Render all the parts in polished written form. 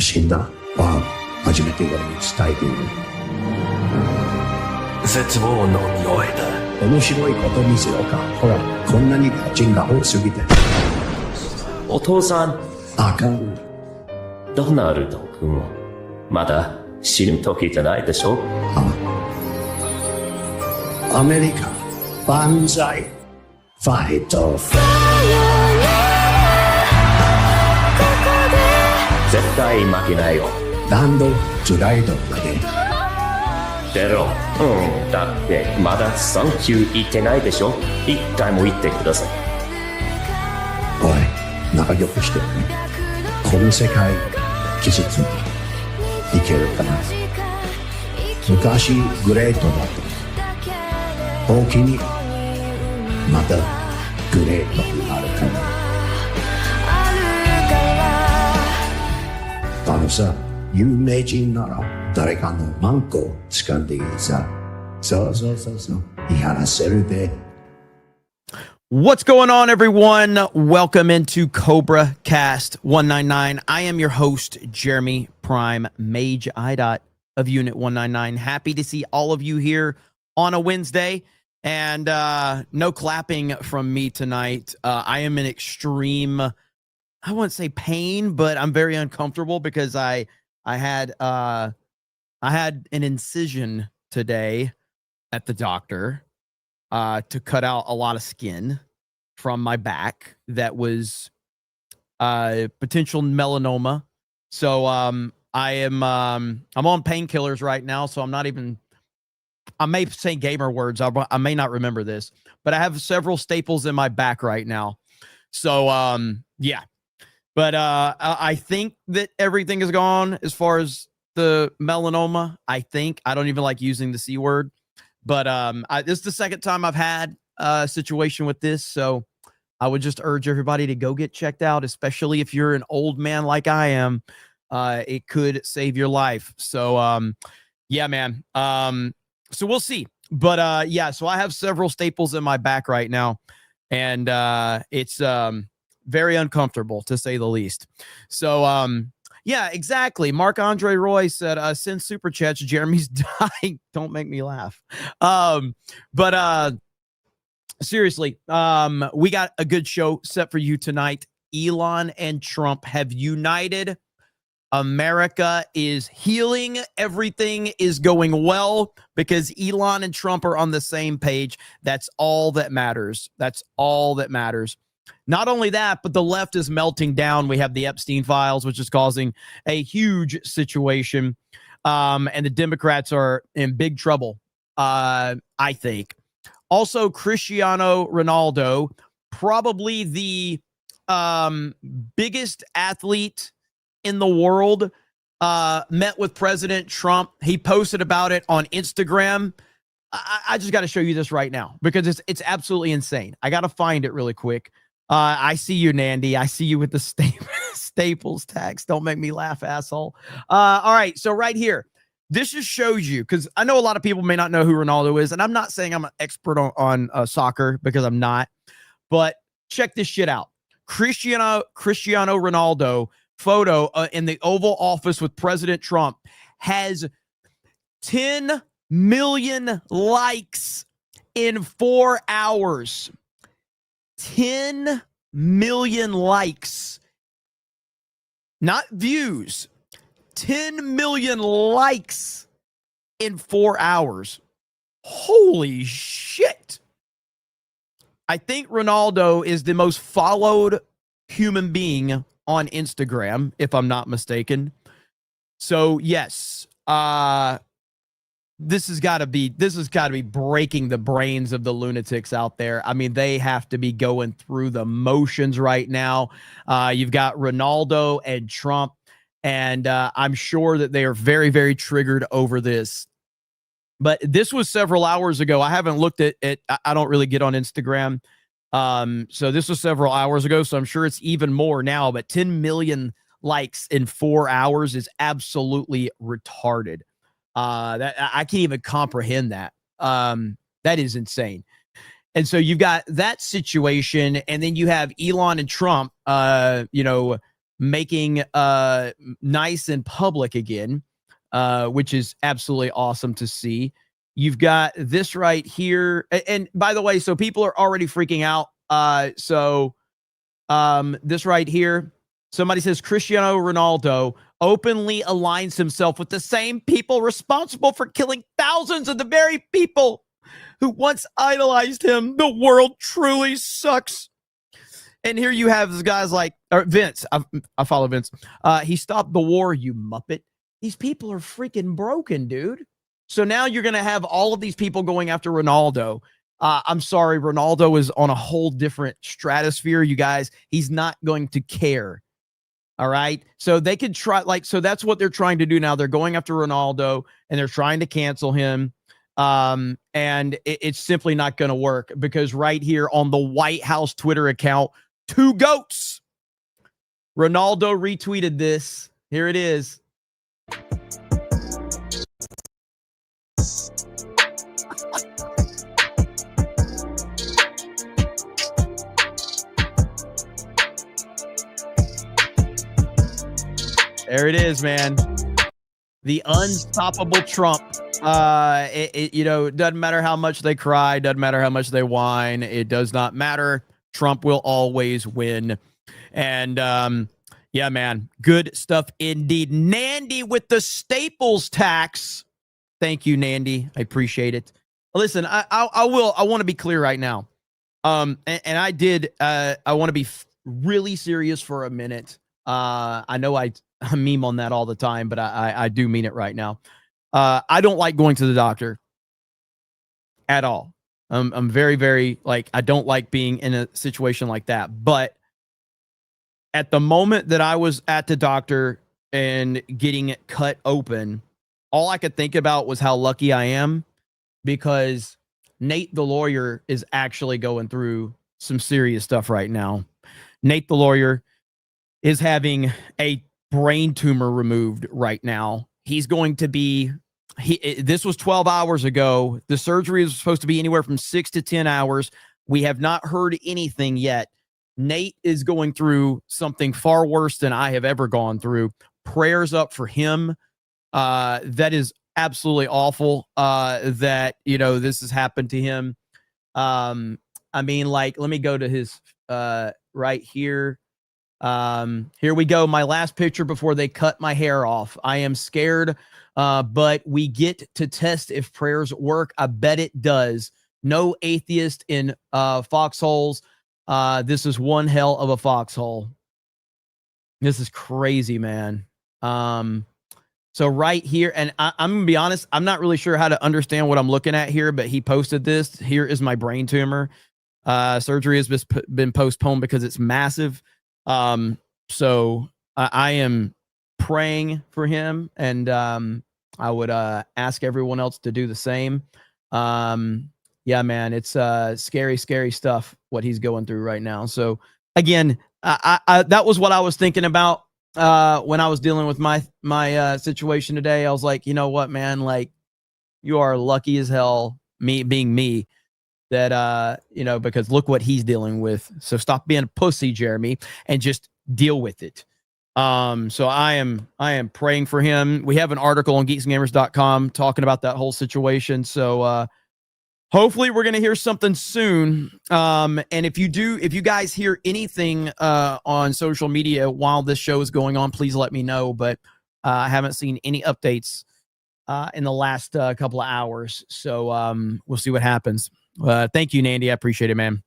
死んだは初めて俺に伝えている。絶望の匂いだ。面白いこと見せようか。ほら、こんなにガチンが多すぎて。お父さん。あかん。ドナルド君、まだ死ぬ時じゃないでしょ。アメリカ、万歳、ファイト。絶対負けないよ。ランド、トライドまで。出ろ。だってまだサンキュー言ってないでしょ。一回も言ってください。おい、仲良くしてるね。この世界、季節にいけるかな。昔グレートだった大きにまたグレートになるかな。あのさ、有名人なら誰かのマンコを掴んでいいさ。そう言い張らせるで。What's going on, everyone? Welcome into CobraCast 199. I am your host, Jeremy Prime, Mage IDOT of Unit 199. Happy to see all of you here on a Wednesday. And no clapping from me tonight. I am in extreme, I wouldn't say pain, but I'm very uncomfortable because I had an incision today at the doctor. To cut out a lot of skin from my back that was potential melanoma. So I'm on painkillers right now, so I may say gamer words. I may not remember this, but I have several staples in my back right now. So yeah. But I think that everything is gone as far as the melanoma. I don't even like using the C word. But this is the second time I've had a situation with this, so I would just urge everybody to go get checked out, especially if you're an old man like I am. It could save your life. So, yeah, man. So we'll see. But, yeah, so I have several staples in my back right now, and it's very uncomfortable, to say the least. So, yeah, exactly. Marc-Andre Roy said, send super chats. Jeremy's dying. Don't make me laugh. But seriously, we got a good show set for you tonight. Elon and Trump have united. America is healing. Everything is going well because Elon and Trump are on the same page. That's all that matters. That's all that matters. Not only that, but the left is melting down. We have the Epstein files, which is causing a huge situation. And the Democrats are in big trouble, I think. Also, Cristiano Ronaldo, probably the biggest athlete in the world, met with President Trump. He posted about it on Instagram. I just got to show you this right now because it's absolutely insane. I got to find it really quick. I see you, Nandy. I see you with the Staples tax. Don't make me laugh, asshole. All right. So right here, this just shows you, because I know a lot of people may not know who Ronaldo is, and I'm not saying I'm an expert on soccer because I'm not, but check this shit out. Cristiano Ronaldo photo in the Oval Office with President Trump has 10 million likes in 4 hours. 10 million likes, not views, 10 million likes in 4 hours. Holy shit. I think Ronaldo is the most followed human being on Instagram, if I'm not mistaken. So yes, this has got to be breaking the brains of the lunatics out there. I mean, they have to be going through the motions right now. You've got Ronaldo and Trump, and I'm sure that they are very, very triggered over this. But this was several hours ago. I haven't looked at it. I don't really get on Instagram. So this was several hours ago, so I'm sure it's even more now. But 10 million likes in 4 hours is absolutely retarded. That I can't even comprehend that. That is insane. And so you've got that situation, and then you have Elon and Trump, making nice and public again, which is absolutely awesome to see. You've got this right here. And by the way, so people are already freaking out. This right here, somebody says Cristiano Ronaldo openly aligns himself with the same people responsible for killing thousands of the very people who once idolized him. The world truly sucks. And here you have this guys like Vince. I follow Vince. He stopped the war, you muppet. These people are freaking broken, dude. So now you're going to have all of these people going after Ronaldo. I'm sorry, Ronaldo is on a whole different stratosphere, you guys. He's not going to care. All right. So they could try, so that's what they're trying to do now. They're going after Ronaldo and they're trying to cancel him. And it's simply not going to work because right here on the White House Twitter account, 2 goats. Ronaldo retweeted this. Here it is. There it is, man. The unstoppable Trump. It doesn't matter how much they cry, doesn't matter how much they whine. It does not matter. Trump will always win. And yeah, man, good stuff indeed. Nandy with the Staples tax. Thank you, Nandy. I appreciate it. Listen, I want to be clear right now. I want to be really serious for a minute. I know I meme on that all the time, but I do mean it right now. I don't like going to the doctor at all. I'm very, very I don't like being in a situation like that. But at the moment that I was at the doctor and getting it cut open, all I could think about was how lucky I am because Nate, the lawyer, is actually going through some serious stuff right now. Nate, the lawyer, is having a brain tumor removed right now. He's going to be, this was 12 hours ago. The surgery is supposed to be anywhere from 6 to 10 hours. We have not heard anything yet. Nate is going through something far worse than I have ever gone through. Prayers up for him. That is absolutely awful that, this has happened to him. Let me go to his right here. Here we go. My last picture before they cut my hair off. I am scared, but we get to test if prayers work. I bet it does. No atheist in foxholes. This is one hell of a foxhole. This is crazy, man. So right here, and I'm going to be honest, I'm not really sure how to understand what I'm looking at here, but he posted this. Here is my brain tumor. Surgery has been postponed because it's massive. So I am praying for him, and I would ask everyone else to do the same. Yeah, man, it's scary, scary stuff what he's going through right now. So again, I that was what I was thinking about when I was dealing with my situation today. I was like, you know what, man, you are lucky as hell, me being me, that because look what he's dealing with. So stop being a pussy, Jeremy, and just deal with it. So I am praying for him. We have an article on geeksandgamers.com talking about that whole situation. So hopefully we're going to hear something soon. And if you guys hear anything on social media while this show is going on, please let me know. But I haven't seen any updates in the last couple of hours. So we'll see what happens. Thank you, Nandy. I appreciate it, man.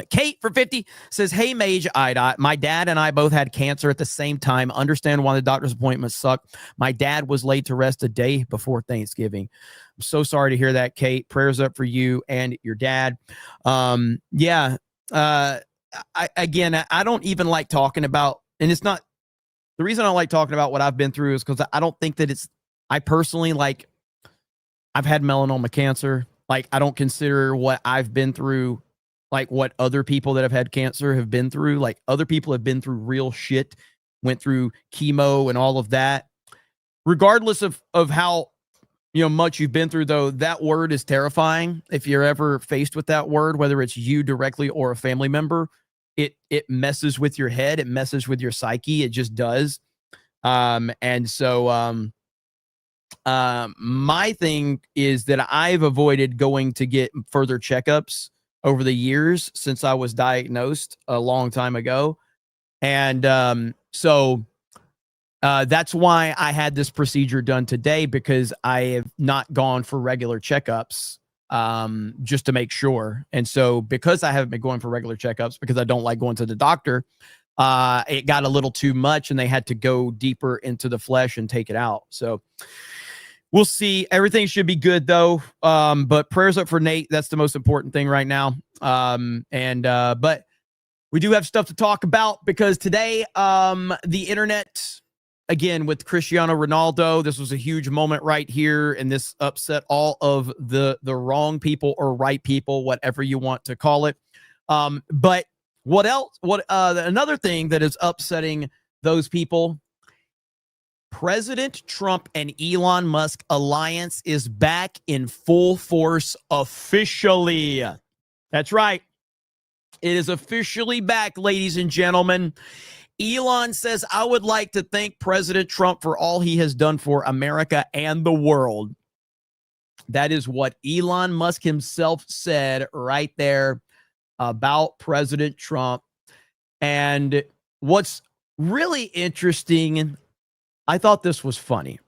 Kate for 50 says, "Hey, Mage IDOT. My dad and I both had cancer at the same time. Understand why the doctor's appointments suck. My dad was laid to rest a day before Thanksgiving." I'm so sorry to hear that, Kate. Prayers up for you and your dad. I don't even like talking about, and it's not the reason I don't like talking about what I've been through is because I don't think that I personally I've had melanoma cancer. I don't consider what I've been through what other people that have had cancer have been through. Other people have been through real shit, went through chemo and all of that. Regardless of how much you've been through, though, that word is terrifying. If you're ever faced with that word, whether it's you directly or a family member, it messes with your head, it messes with your psyche, it just does. And so my thing is that I've avoided going to get further checkups over the years since I was diagnosed a long time ago. And so that's why I had this procedure done today, because I have not gone for regular checkups just to make sure. And so because I haven't been going for regular checkups, because I don't like going to the doctor, it got a little too much and they had to go deeper into the flesh and take it out. So we'll see. Everything should be good though. But prayers up for Nate. That's the most important thing right now. But we do have stuff to talk about, because today, the internet, again, with Cristiano Ronaldo, this was a huge moment right here, and this upset all of the wrong people or right people, whatever you want to call it. But what else? Another thing that is upsetting those people, President Trump and Elon Musk alliance is back in full force officially. That's right. It is officially back, ladies and gentlemen. Elon says, I would like to thank President Trump for all he has done for America and the world. That is what Elon Musk himself said right there about President Trump. And what's really interesting, I thought this was funny,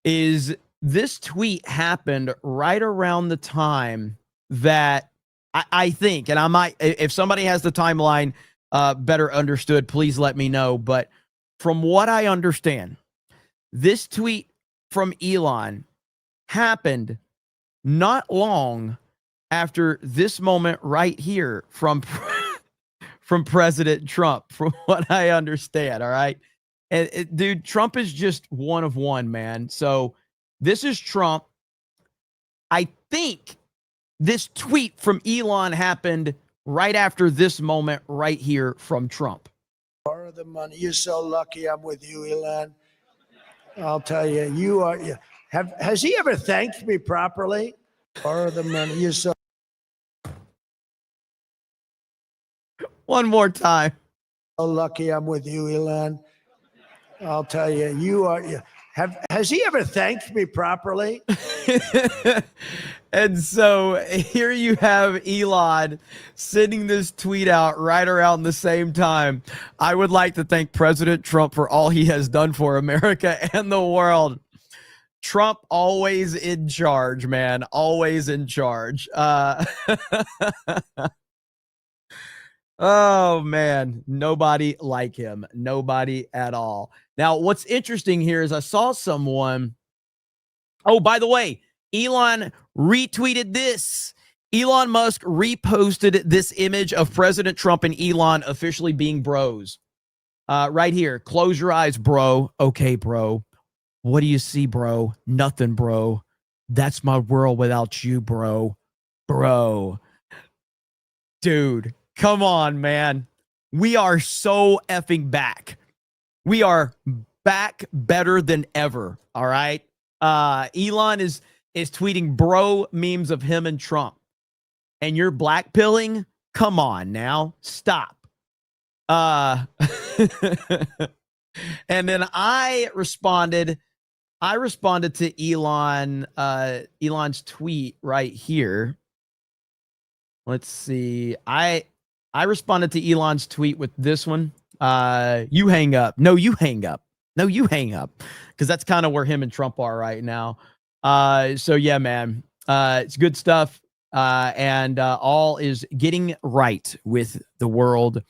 is this tweet happened right around the time that I think, and I might, if somebody has the timeline better understood, please let me know. But from what I understand, this tweet from Elon happened not long after this moment right here from President Trump, from what I understand. All right. And dude, Trump is just one of one, man. So this is Trump. I think this tweet from Elon happened right after this moment right here from Trump. Borrow the money. You're so lucky I'm with you, Elon. I'll tell you, you are. Has he ever thanked me properly? Borrow the money. You're so. One more time. So lucky I'm with you, Elon. I'll tell you, you are. Has he ever thanked me properly? And so here you have Elon sending this tweet out right around the same time. I would like to thank President Trump for all he has done for America and the world. Trump always in charge, man. Always in charge. Oh, man. Nobody like him. Nobody at all. Now, what's interesting here is I saw someone. Oh, by the way, Elon retweeted this. Elon Musk reposted this image of President Trump and Elon officially being bros. Right here. Close your eyes, bro. Okay, bro. What do you see, bro? Nothing, bro. That's my world without you, bro. Bro. Dude, come on, man. We are so effing back. We are back better than ever. All right. Elon is tweeting bro memes of him and Trump. And you're blackpilling? Come on now. Stop. And then I responded to Elon's tweet right here. Let's see. I responded to Elon's tweet with this one. You hang up. No, you hang up. No, you hang up. Because that's kind of where him and Trump are right now. So yeah, man. It's good stuff. And all is getting right with the world.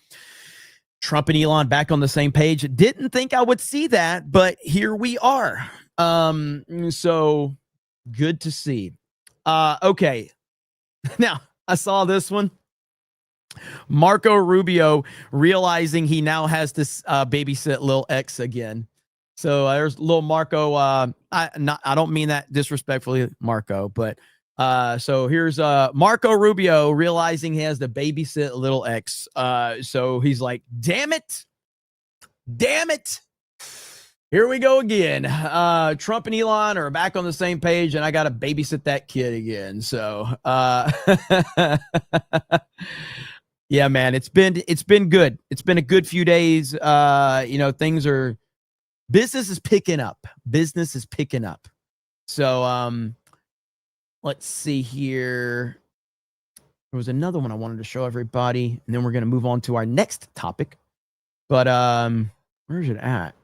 Trump and Elon back on the same page. Didn't think I would see that, but here we are. So good to see. Okay. Now, I saw this one. Marco Rubio realizing he now has this babysit Lil X again. So there's little Marco. I don't mean that disrespectfully, Marco, but so here's Marco Rubio realizing he has to babysit little X. So he's like, damn it. Here we go again. Trump and Elon are back on the same page, and I got to babysit that kid again. So Yeah, man, it's been good. It's been a good few days. Business is picking up. Business is picking up. So let's see here. There was another one I wanted to show everybody, and then we're gonna move on to our next topic. But where's it at?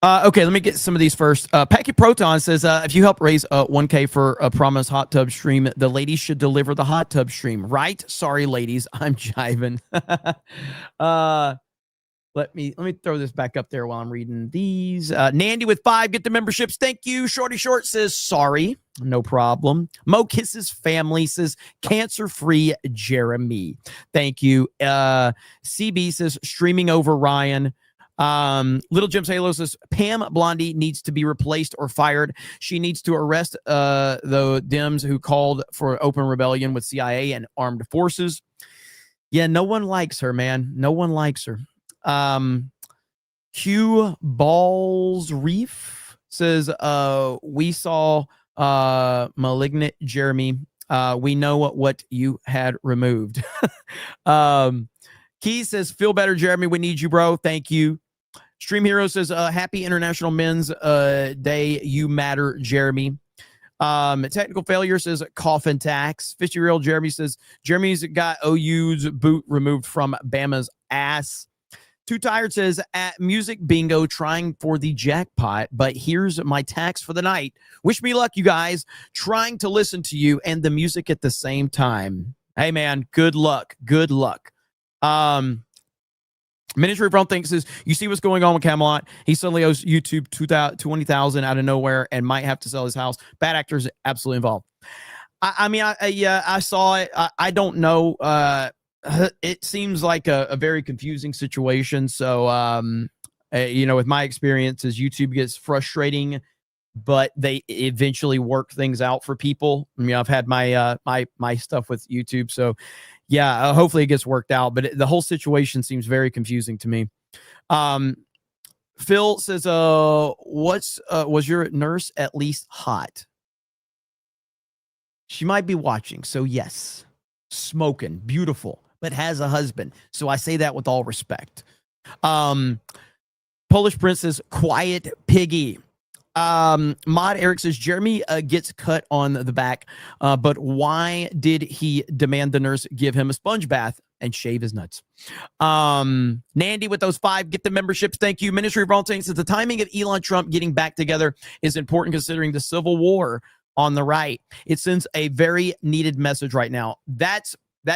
Okay, let me get some of these first. Packy Proton says, if you help raise 1K for a promise hot tub stream, the ladies should deliver the hot tub stream, right? Sorry, ladies, I'm jiving. Let me throw this back up there while I'm reading these. Nandy with 5, get the memberships. Thank you. Shorty Short says, sorry, no problem. Mo Kisses Family says, cancer-free Jeremy. Thank you. CB says, streaming over Ryan. Little Jim Halo says, Pam Blondie needs to be replaced or fired. She needs to arrest the Dems who called for open rebellion with CIA and armed forces. Yeah, no one likes her, man. No one likes her. Q Balls Reef says, we saw malignant Jeremy. We know what you had removed. Key says, feel better, Jeremy. We need you, bro. Thank you. Stream Hero says, happy International Men's Day. You matter, Jeremy. Technical Failure says, coffin tax. Fishy Real Jeremy says, Jeremy's got OU's boot removed from Bama's ass. Too Tired says, at Music Bingo, trying for the jackpot, but here's my tax for the night. Wish me luck, you guys. Trying to listen to you and the music at the same time. Hey, man, good luck. Good luck. Ministry Front thinks is, you see what's going on with Camelot. He suddenly owes YouTube $20,000 out of nowhere and might have to sell his house. Bad actors absolutely involved. I saw it. I don't know. It seems like a very confusing situation. So, with my experiences, YouTube gets frustrating, but they eventually work things out for people. I mean, I've had my my stuff with YouTube, so yeah, hopefully it gets worked out. But the whole situation seems very confusing to me. Phil says, was your nurse at least hot? She might be watching, so yes, smoking, beautiful, but has a husband. So I say that with all respect. Polish Prince says, quiet piggy. Mod Eric says, Jeremy gets cut on the back, but why did he demand the nurse give him a sponge bath and shave his nuts? Nandy with those 5, get the memberships. Thank you. Ministry of All Things says, the timing of Elon Trump getting back together is important considering the civil war on the right. It sends a very needed message right now. That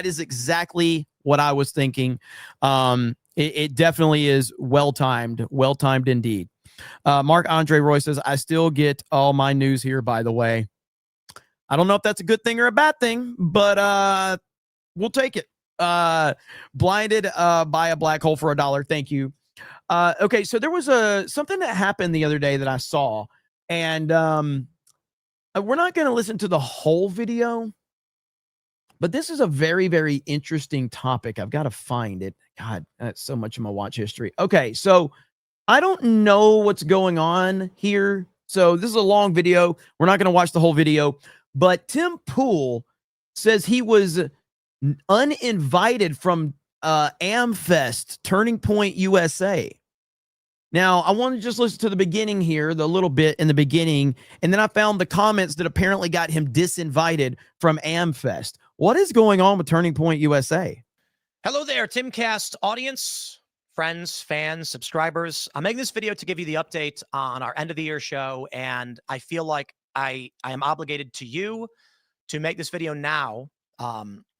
is exactly what I was thinking. It definitely is well-timed indeed. Mark Andre Roy says, I still get all my news here, by the way. I don't know if that's a good thing or a bad thing, but we'll take it. Blinded by a black hole for $1. Thank you. Okay, so there was something that happened the other day that I saw, and we're not going to listen to the whole video, but this is a very, very interesting topic. I've got to find it. God, that's so much of my watch history. Okay, so I don't know what's going on here. So this is a long video. We're not going to watch the whole video, but Tim Pool says he was uninvited from AmFest, Turning Point USA. Now, I want to just listen to the beginning here, the little bit in the beginning, and then I found the comments that apparently got him disinvited from AmFest. What is going on with Turning Point USA? Hello there, Timcast audience, friends, fans, subscribers. I'm making this video to give you the update on our end of the year show, and I feel like I am obligated to you to make this video now.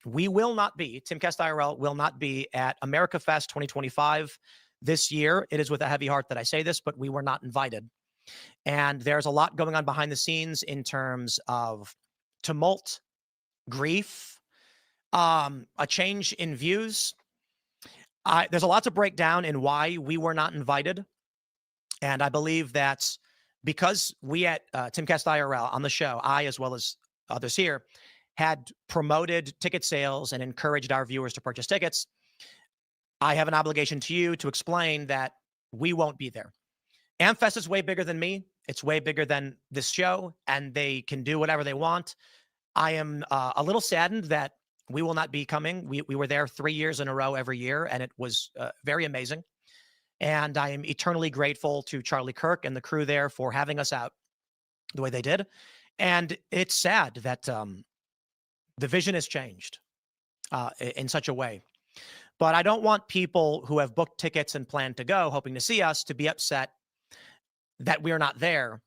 We will not be, Timcast IRL will not be at America Fest 2025 this year. It is with a heavy heart that I say this, but we were not invited. And there's a lot going on behind the scenes in terms of tumult, grief, a change in views. There's a lot to break down in why we were not invited. And I believe that because we at Timcast IRL on the show, I, as well as others here, had promoted ticket sales and encouraged our viewers to purchase tickets, I have an obligation to you to explain that we won't be there. AmFest is way bigger than me. It's way bigger than this show, and they can do whatever they want. I am a little saddened that we will not be coming. We were there 3 years in a row every year, and it was very amazing. And I am eternally grateful to Charlie Kirk and the crew there for having us out the way they did. And it's sad that the vision has changed in such a way. But I don't want people who have booked tickets and plan to go, hoping to see us, to be upset that we're not there.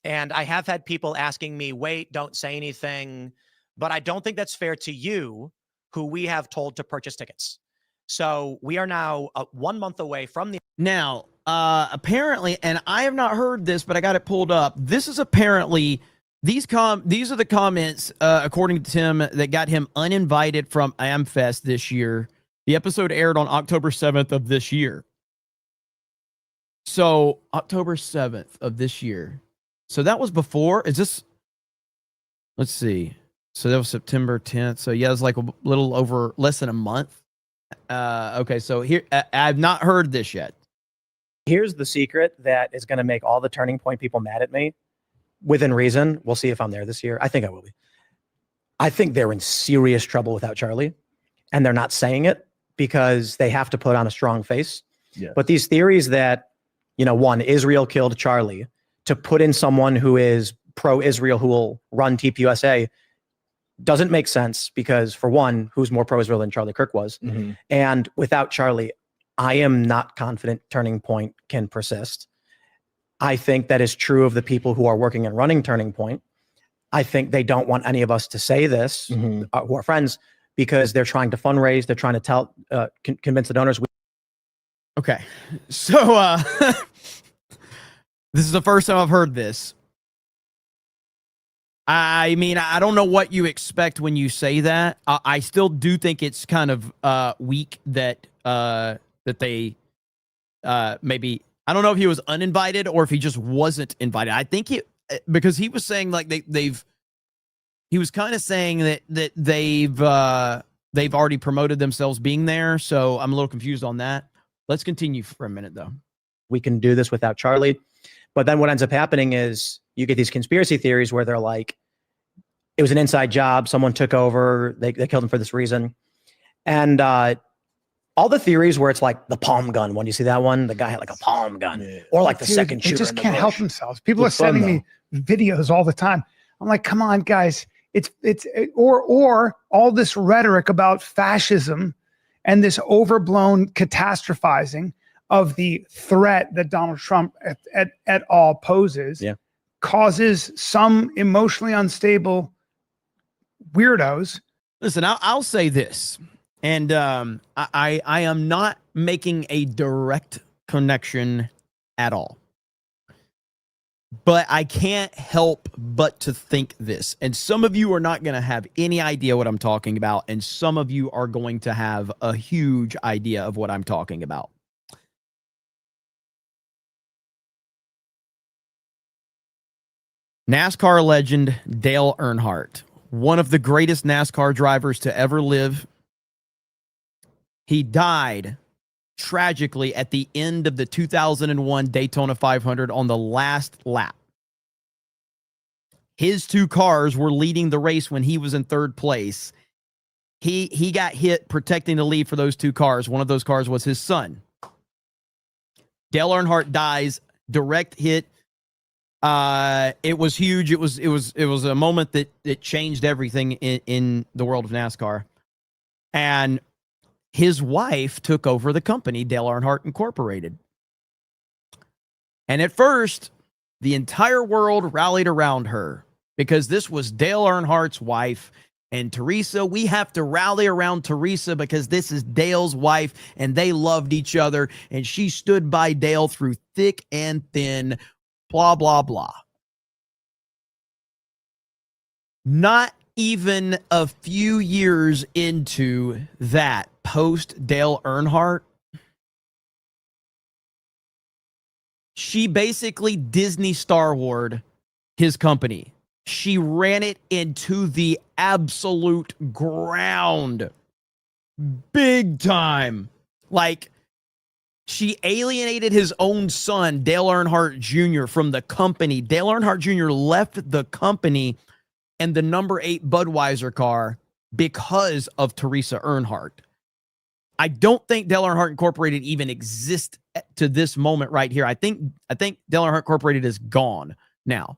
And I have had people asking me, wait, don't say anything. But I don't think that's fair to you, who we have told to purchase tickets. So we are now 1 month away from the. Now, apparently, and I have not heard this, but I got it pulled up. This is apparently these are the comments, according to Tim, that got him uninvited from AmFest this year. The episode aired on October 7th of this year. So October 7th of this year. So that was before. Is this? Let's see. So that was September 10th. So yeah, it was like a little over less than a month. Okay, so here I've not heard this yet. Here's the secret that is going to make all the Turning Point people mad at me. Within reason, we'll see if I'm there this year. I think I will be. I think they're in serious trouble without Charlie, and they're not saying it because they have to put on a strong face. Yeah. But these theories that, one, Israel killed Charlie, to put in someone who is pro-Israel who will run TPUSA doesn't make sense because, for one, who's more pro-Israel than Charlie Kirk was? Mhm. And without Charlie, I am not confident Turning Point can persist. I think that is true of the people who are working and running Turning Point. I think they don't want any of us to say this, who are friends, because they're trying to fundraise. They're trying to convince the donors. Okay, so this is the first time I've heard this. I mean, I don't know what you expect when you say that. I still do think it's kind of weak that they maybe, I don't know if he was uninvited or if he just wasn't invited. I think because he was saying like he was kind of saying that they've already promoted themselves being there. So I'm a little confused on that. Let's continue for a minute though. We can do this without Charlie. But then what ends up happening is you get these conspiracy theories where they're like, it was an inside job. Someone took over. They killed him for this reason. And all the theories where it's like the palm gun. When you see that one, the guy had like a palm gun, or like the second shooter. They just in the can't help bush. themselves. People It's are sending fun, me videos all the time. I'm like, come on, guys. Or all this rhetoric about fascism and this overblown catastrophizing of the threat that Donald Trump et al. Poses, causes some emotionally unstable weirdos. Listen, I'll say this, and I am not making a direct connection at all, but I can't help but to think this. And some of you are not going to have any idea what I'm talking about, and some of you are going to have a huge idea of what I'm talking about. NASCAR legend Dale Earnhardt, one of the greatest NASCAR drivers to ever live. He died tragically at the end of the 2001 Daytona 500 on the last lap. His two cars were leading the race when he was in third place. He got hit protecting the lead for those two cars. One of those cars was his son. Dale Earnhardt dies, direct hit. It was huge. It was a moment that changed everything in the world of NASCAR. And his wife took over the company, Dale Earnhardt Incorporated. And at first, the entire world rallied around her because this was Dale Earnhardt's wife. And Teresa, we have to rally around Teresa because this is Dale's wife and they loved each other. And she stood by Dale through thick and thin. Blah, blah, blah. Not even a few years into that, post Dale Earnhardt, she basically Disney Star Wars his company. She ran it into the absolute ground. Big time. Like, she alienated his own son, Dale Earnhardt Jr., from the company. Dale Earnhardt Jr. left the company and the number 8 Budweiser car because of Teresa Earnhardt. I don't think Dale Earnhardt Incorporated even exists to this moment right here. I think Dale Earnhardt Incorporated is gone now.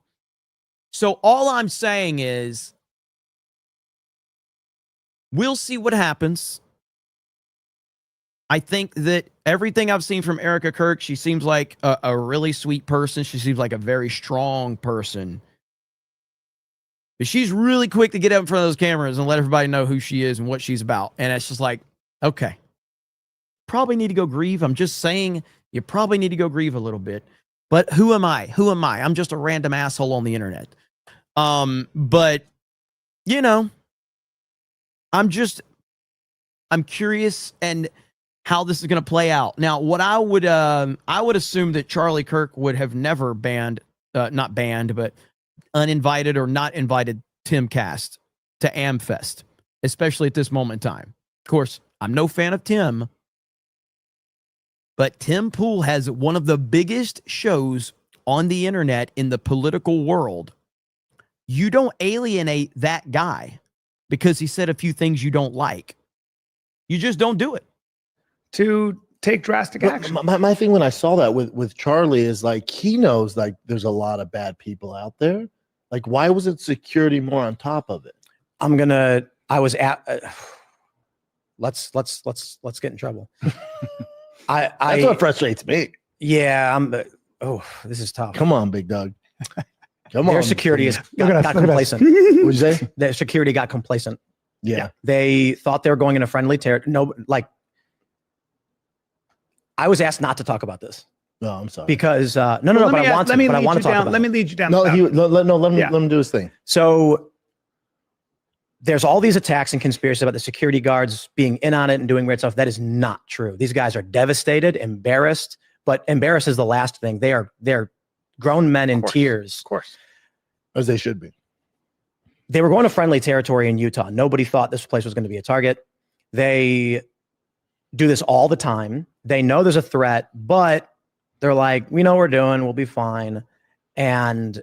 So all I'm saying is we'll see what happens. I think that everything I've seen from Erica Kirk, she seems like a really sweet person. She seems like a very strong person. But she's really quick to get up in front of those cameras and let everybody know who she is and what she's about. And it's just like, okay, probably need to go grieve. I'm just saying you probably need to go grieve a little bit. But who am I? Who am I? I'm just a random asshole on the internet. But, you know, I'm curious and how this is going to play out. Now, what I would assume that Charlie Kirk would have never not banned, but uninvited or not invited Tim Cast to AmFest, especially at this moment in time. Of course, I'm no fan of Tim, but Tim Pool has one of the biggest shows on the internet in the political world. You don't alienate that guy because he said a few things you don't like. You just don't do it. To take drastic action. My thing when I saw that with Charlie is like, he knows like there's a lot of bad people out there. Like, why wasn't security more on top of it? Let's get in trouble. That's what frustrates me. Yeah, this is tough. Come on, big dog. Come on. Their security got complacent. What'd you say? Their security got complacent. Yeah. They thought they were going in a friendly territory. No, like, I was asked not to talk about this. No, I'm sorry. Because but I want to talk about it. Let me lead you down. No, let him do his thing. So there's all these attacks and conspiracies about the security guards being in on it and doing weird stuff. That is not true. These guys are devastated, embarrassed, but embarrassed is the last thing. They're grown men in tears. Of course. As they should be. They were going to friendly territory in Utah. Nobody thought this place was going to be a target. They do this all the time. They know there's a threat, but they're like, we know what we're doing. We'll be fine. And,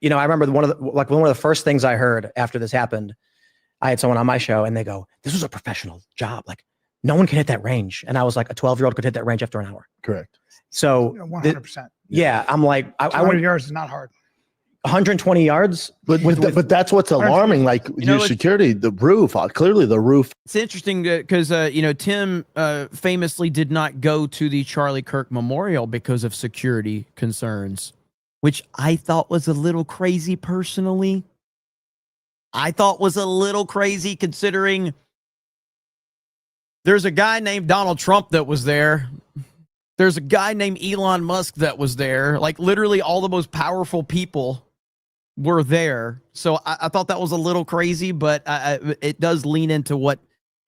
you know, I remember one of the first things I heard after this happened, I had someone on my show and they go, this was a professional job. Like, no one can hit that range. And I was like, a 12-year-old could hit that range after an hour. Correct. So 100%. Yeah. I'm like, I 100 yards is not hard. 120 yards. But that's what's alarming. Like, your security, the roof, clearly the roof. It's interesting because, you know, Tim famously did not go to the Charlie Kirk Memorial because of security concerns, which I thought was a little crazy personally. I thought was a little crazy considering there's a guy named Donald Trump that was there. There's a guy named Elon Musk that was there. Like, literally all the most powerful people were there. So I thought that was a little crazy, but it does lean into what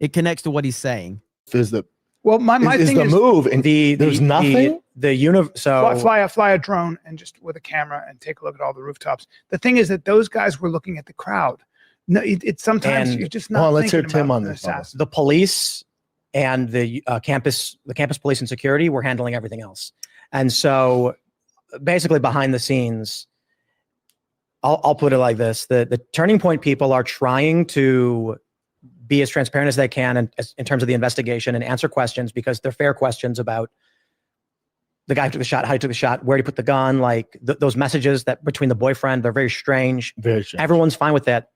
it connects to what he's saying. My thing is move and there's nothing. Fly a drone and just with a camera and take a look at all the rooftops. The thing is that those guys were looking at the crowd. No, it's sometimes you're just not. Let's hear Tim on this. The police and the campus police and security were handling everything else. And so basically behind the scenes, I'll put it like this. The Turning Point people are trying to be as transparent as they can in terms of the investigation and answer questions because they're fair questions about the guy who took the shot, how he took the shot, where he put the gun, like those messages that between the boyfriend, they're very strange. Very strange. Everyone's fine with that.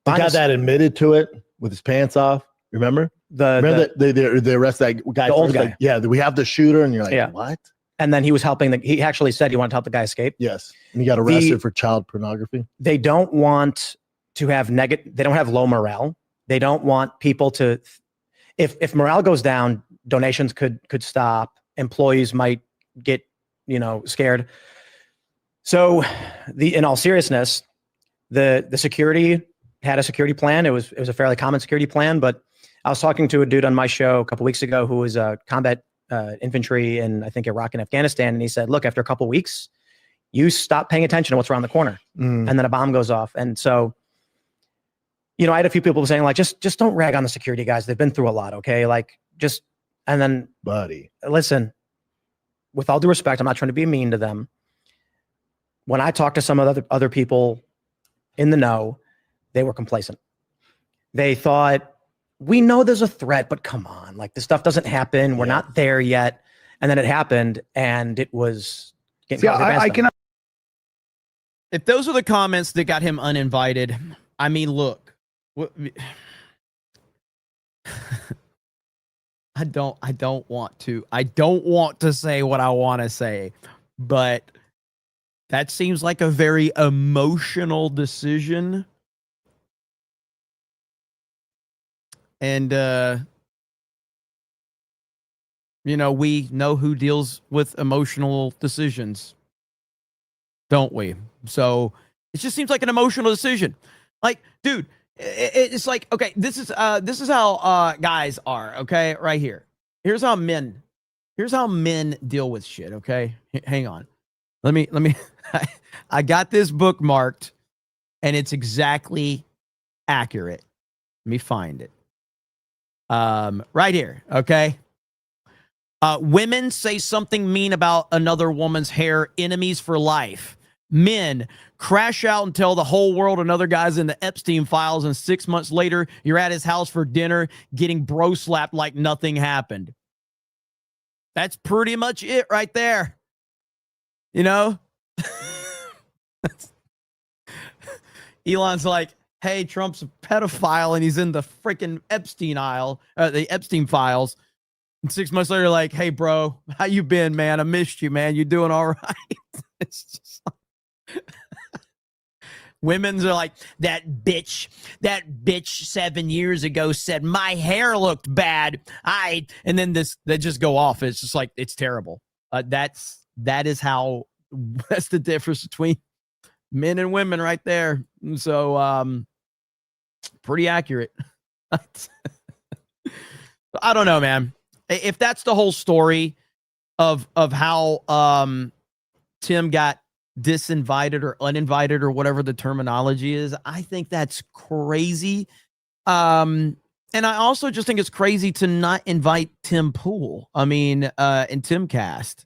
The guy that admitted to it with his pants off, remember? Remember that they arrested that guy. The old guy. We have the shooter, and you're like, what? And then he was helping he actually said he wanted to help the guy escape. Yes. And he got arrested for child pornography. They don't want to have they don't have low morale. They don't want people to, if morale goes down, donations could stop. Employees might get, scared. So in all seriousness, the security had a security plan. It was a fairly common security plan, but I was talking to a dude on my show a couple weeks ago who was a combat infantry in, I think, Iraq and Afghanistan. And he said, look, after a couple weeks, you stop paying attention to what's around the corner. And then a bomb goes off. And so, I had a few people saying, like, just don't rag on the security guys. They've been through a lot. Okay. And then buddy, listen, with all due respect, I'm not trying to be mean to them. When I talked to some of the other people in the know, they were complacent. They thought, we know there's a threat, but come on, like this stuff doesn't happen. We're not there yet. And then it happened, and it was getting I can. If those are the comments that got him uninvited, I mean, look, I don't want to say what I want to say, but that seems like a very emotional decision. And, we know who deals with emotional decisions, don't we? So it just seems like an emotional decision. Like, dude, it's like, okay, this is how guys are, okay? Right here. Here's how men deal with shit, okay? Hang on. Let me I got this bookmarked and it's exactly accurate. Let me find it. Right here, okay? Women say something mean about another woman's hair, enemies for life. Men crash out and tell the whole world another guy's in the Epstein files, and 6 months later, you're at his house for dinner getting bro slapped like nothing happened. That's pretty much it right there. Elon's like, hey, Trump's a pedophile and he's in the freaking Epstein the Epstein files. And 6 months later, like, hey, bro, how you been, man? I missed you, man. You doing all right? It's just like women's are like, that bitch 7 years ago said my hair looked bad. And then they just go off. It's just like, it's terrible. That's the difference between men and women right there. So, pretty accurate. I don't know, man. If that's the whole story of how Tim got disinvited or uninvited or whatever the terminology is, I think that's crazy. And I also just think it's crazy to not invite Tim Pool. I mean, in Timcast.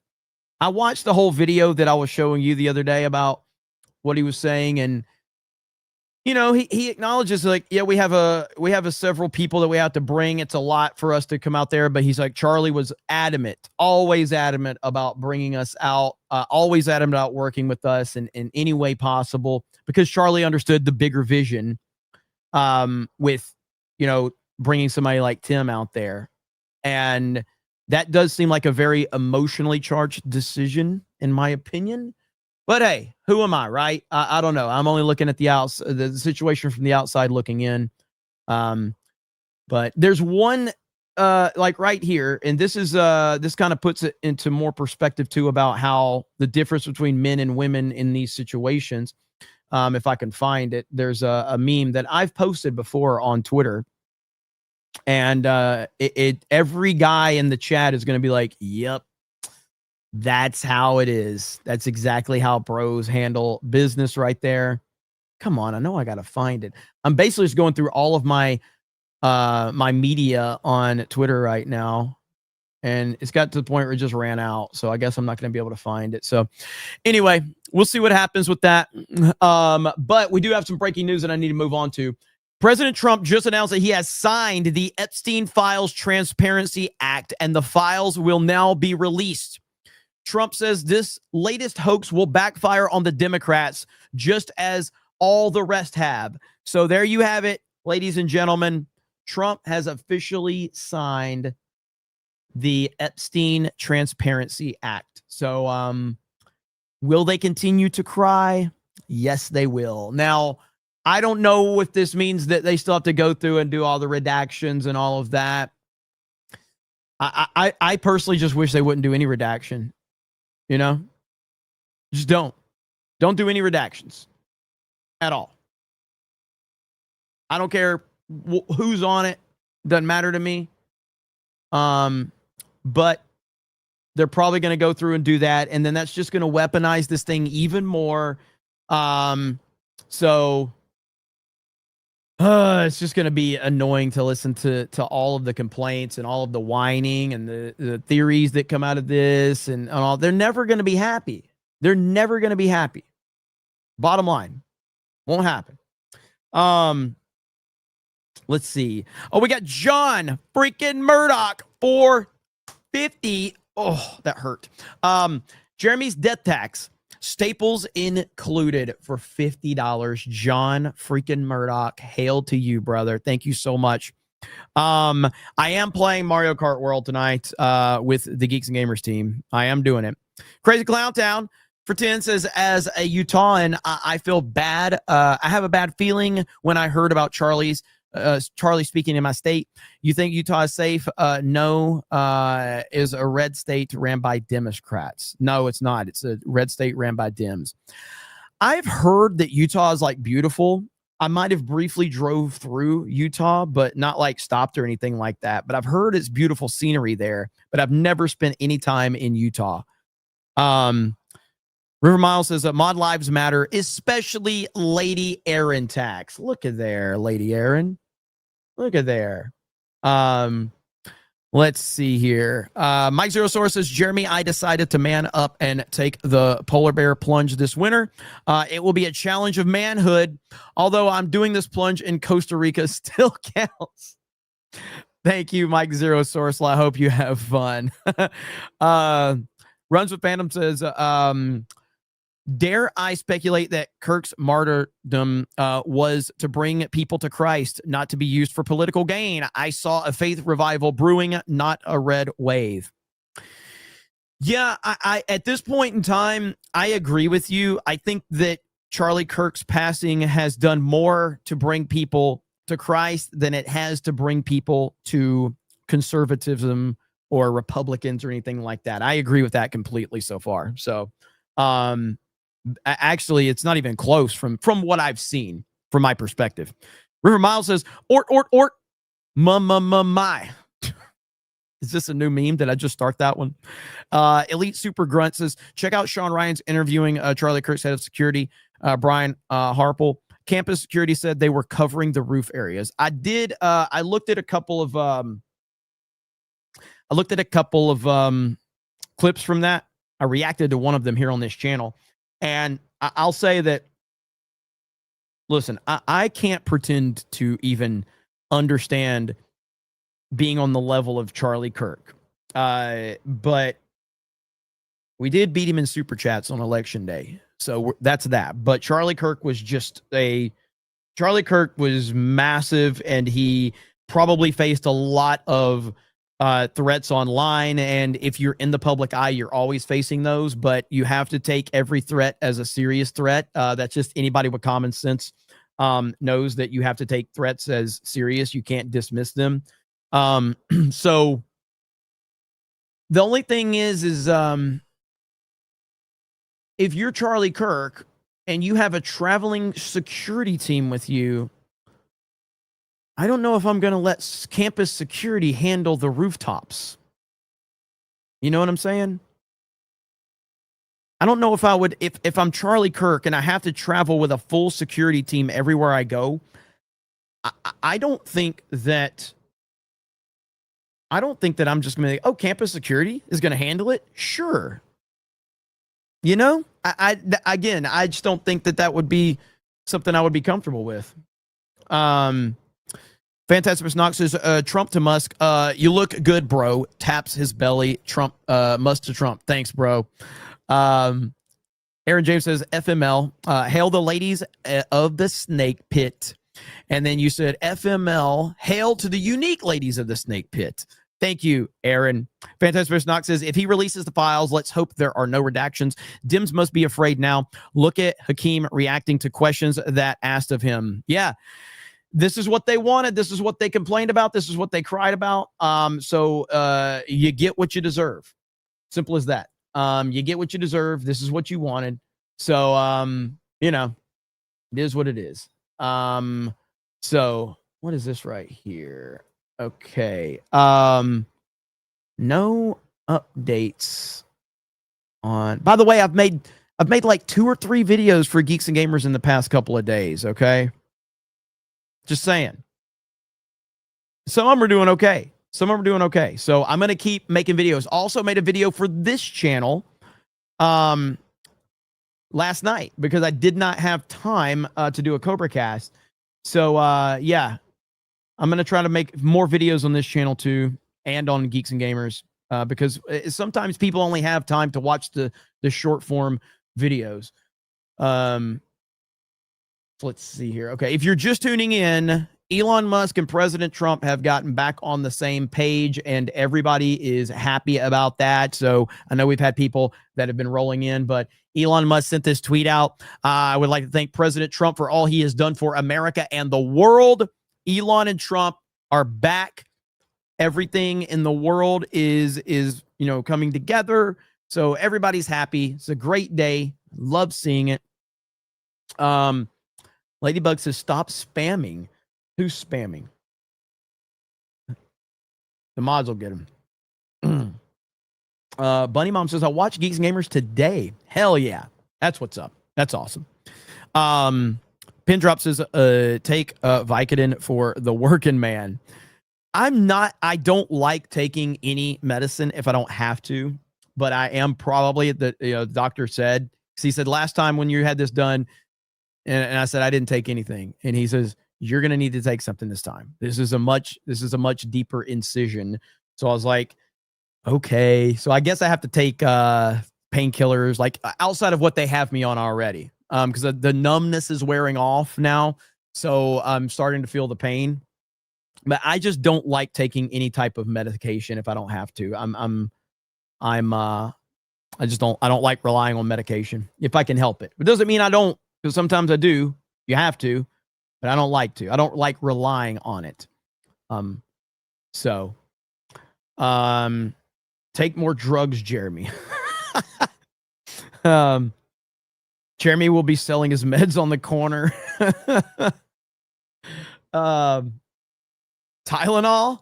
I watched the whole video that I was showing you the other day about what he was saying, and he acknowledges, like, yeah, we have a several people that we have to bring. It's a lot for us to come out there, but he's like, Charlie was always adamant about bringing us out, always adamant about working with us in any way possible, because Charlie understood the bigger vision with, bringing somebody like Tim out there. And that does seem like a very emotionally charged decision, in my opinion. But hey, who am I, right? I don't know. I'm only looking at the situation from the outside looking in. But there's one, like right here, and this kind of puts it into more perspective too about how the difference between men and women in these situations. If I can find it, there's a meme that I've posted before on Twitter, and every guy in the chat is going to be like, "Yep. That's how it is. That's exactly how bros handle business right there." Come on. I know I got to find it. I'm basically just going through all of my my media on Twitter right now, and it's got to the point where it just ran out. So I guess I'm not going to be able to find it. So anyway, we'll see what happens with that. But we do have some breaking news that I need to move on to. President Trump just announced that he has signed the Epstein Files Transparency Act, and the files will now be released. Trump says this latest hoax will backfire on the Democrats, just as all the rest have. So there you have it, ladies and gentlemen. Trump has officially signed the Epstein Transparency Act. So will they continue to cry? Yes, they will. Now, I don't know if this means that they still have to go through and do all the redactions and all of that. I personally just wish they wouldn't do any redaction. Just don't do any redactions at all. I don't care who's on it. Doesn't matter to me. But they're probably going to go through and do that. And then that's just going to weaponize this thing even more. So it's just going to be annoying to listen to all of the complaints and all of the whining and the theories that come out of this and all. They're never going to be happy. They're never going to be happy. Bottom line, won't happen. Let's see. Oh, we got John freaking Murdoch 450. Oh, that hurt. Jeremy's death tax, staples included for $50. John freaking Murdoch, hail to you, brother. Thank you so much. I am playing Mario Kart World tonight with the Geeks and Gamers team. I am doing it. Crazy Clown Town for 10 says, as a Utahan, I feel bad. I have a bad feeling when I heard about Charlie speaking in my state. You think Utah is safe? No, is a red state ran by Democrats. No, it's not. It's a red state ran by Dems. I've heard that Utah is like beautiful. I might have briefly drove through Utah, but not like stopped or anything like that. But I've heard it's beautiful scenery there, but I've never spent any time in Utah. River Miles says that mod lives matter, especially Lady Aaron tax. Look at there, Lady Aaron. Look at there. Let's see here. Mike Zero Source says, Jeremy, I decided to man up and take the polar bear plunge this winter. It will be a challenge of manhood. Although I'm doing this plunge in Costa Rica still counts. Thank you, Mike Zero Source. I hope you have fun. Runs with Phantom says, dare I speculate that Kirk's martyrdom was to bring people to Christ, not to be used for political gain? I saw a faith revival brewing, not a red wave. Yeah, I at this point in time, I agree with you. I think that Charlie Kirk's passing has done more to bring people to Christ than it has to bring people to conservatism or Republicans or anything like that. I agree with that completely so far. So, actually, it's not even close from what I've seen from my perspective. River Miles says, ort, my. Is this a new meme? Did I just start that one? Elite Super Grunt says, check out Sean Ryan's interviewing Charlie Kirk's head of security, Brian Harple. Campus security said they were covering the roof areas. I did. I looked at a couple of clips from that. I reacted to one of them here on this channel. And I'll say that, listen, I can't pretend to even understand being on the level of Charlie Kirk. But we did beat him in super chats on election day. So that's that. But Charlie Kirk was massive, and he probably faced a lot of threats online, and if you're in the public eye, you're always facing those, but you have to take every threat as a serious threat. That's just anybody with common sense knows that you have to take threats as serious. You can't dismiss them. So the only thing is if you're Charlie Kirk and you have a traveling security team with you, I don't know if I'm going to let campus security handle the rooftops. You know what I'm saying? I don't know if I would, if I'm Charlie Kirk and I have to travel with a full security team everywhere I go. I don't think that I'm just going to, campus security is going to handle it. Sure. You know, I just don't think that would be something I would be comfortable with. Fantastic Knox says, Trump to Musk, you look good, bro. Taps his belly. Trump, Musk to Trump. Thanks, bro. Aaron James says, FML, hail the ladies of the snake pit. And then you said, FML, hail to the unique ladies of the snake pit. Thank you, Aaron. Fantastic Knox says, if he releases the files, let's hope there are no redactions. Dims must be afraid now. Look at Hakeem reacting to questions that asked of him. Yeah. This is what they wanted. This is what they complained about. This is what they cried about. So you get what you deserve. Simple as that. You get what you deserve. This is what you wanted. So, you know, it is what it is. So what is this right here? Okay. No updates on, by the way, I've made like 2 or 3 videos for Geeks and Gamers in the past couple of days. Okay. Just saying. Some of them are doing okay. So I'm going to keep making videos. Also made a video for this channel last night because I did not have time to do a CobraCast. So yeah, I'm going to try to make more videos on this channel too, and on Geeks and Gamers, because sometimes people only have time to watch the short form videos. Let's see here. Okay, if you're just tuning in, Elon Musk and President Trump have gotten back on the same page, and everybody is happy about that. So I know we've had people that have been rolling in, but Elon Musk sent this tweet out. I would like to thank President Trump for all he has done for America and the world. Elon and Trump are back. Everything in the world is coming together. So everybody's happy. It's a great day. Love seeing it. Ladybug says, stop spamming. Who's spamming? The mods will get him. Bunny Mom says, I watched Geeks and Gamers today. Hell yeah. That's what's up. That's awesome. Pindrop says, take Vicodin for the working man. I don't like taking any medicine if I don't have to, but I am probably, the doctor said, he said, last time when you had this done, and I said, I didn't take anything. And he says, you're going to need to take something this time. This is a much deeper incision. So I was like, okay. So I guess I have to take painkillers, like outside of what they have me on already. Because the numbness is wearing off now. So I'm starting to feel the pain. But I just don't like taking any type of medication if I don't have to. I don't like relying on medication if I can help it. It doesn't mean I don't, because sometimes I do. You have to, but I don't like to. I don't like relying on it. Take more drugs, Jeremy. Jeremy will be selling his meds on the corner. Tylenol.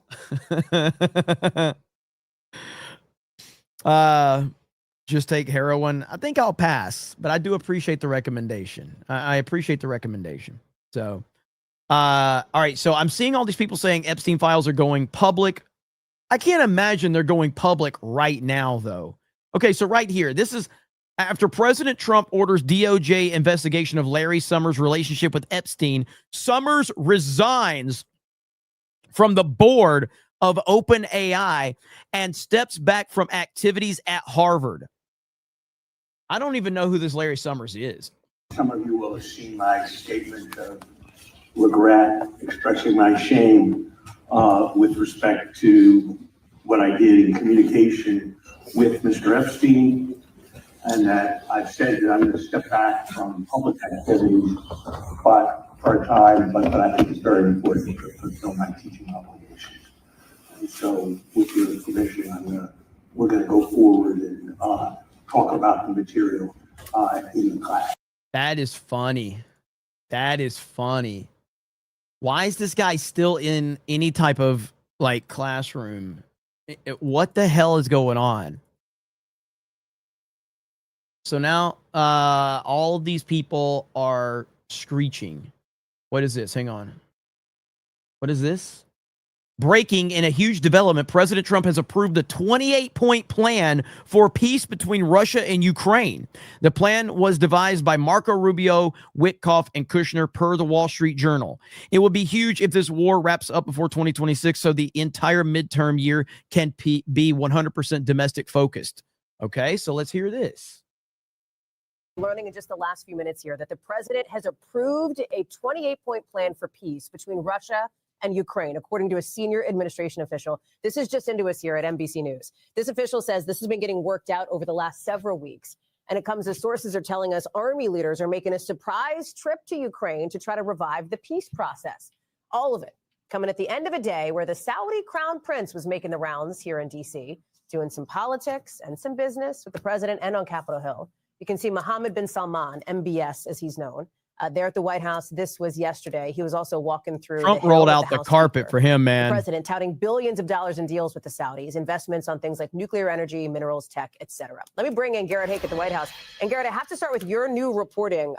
Just take heroin. I think I'll pass, but I do appreciate the recommendation. I appreciate the recommendation. So, all right. So I'm seeing all these people saying Epstein files are going public. I can't imagine they're going public right now, though. Okay. So right here, this is after President Trump orders DOJ investigation of Larry Summers' relationship with Epstein. Summers resigns from the board of OpenAI and steps back from activities at Harvard. I don't even know who this Larry Summers is. Some of you will have seen my statement of regret, expressing my shame with respect to what I did in communication with Mr. Epstein, and that I've said that I'm going to step back from public activities, but for a time, but I think it's very important to fulfill my teaching obligations. And so, with your permission, we're going to go forward and talk about the material in the class. That is funny. That is funny. Why is this guy still in any type of like classroom? What the hell is going on? So now all of these people are screeching. What is this? Hang on. What is this? Breaking in a huge development, President Trump has approved a 28-point plan for peace between Russia and Ukraine. The plan was devised by Marco Rubio, Witkoff, and Kushner per the Wall Street Journal. It will be huge if this war wraps up before 2026, so the entire midterm year can be 100% domestic focused. Okay, so let's hear this. Learning in just the last few minutes here that the president has approved a 28-point plan for peace between Russia and Ukraine, according to a senior administration official. This is just into us here at NBC News. This official says this has been getting worked out over the last several weeks. And it comes as sources are telling us army leaders are making a surprise trip to Ukraine to try to revive the peace process. All of it coming at the end of a day where the Saudi crown prince was making the rounds here in D.C., doing some politics and some business with the president and on Capitol Hill. You can see Mohammed bin Salman, MBS as he's known, there at the White House. This was yesterday. He was also walking through. Trump rolled out the carpet for him, man. The president touting billions of dollars in deals with the Saudis, investments on things like nuclear energy, minerals, tech, etc. Let me bring in Garrett Hake at the White House. And Garrett, I have to start with your new reporting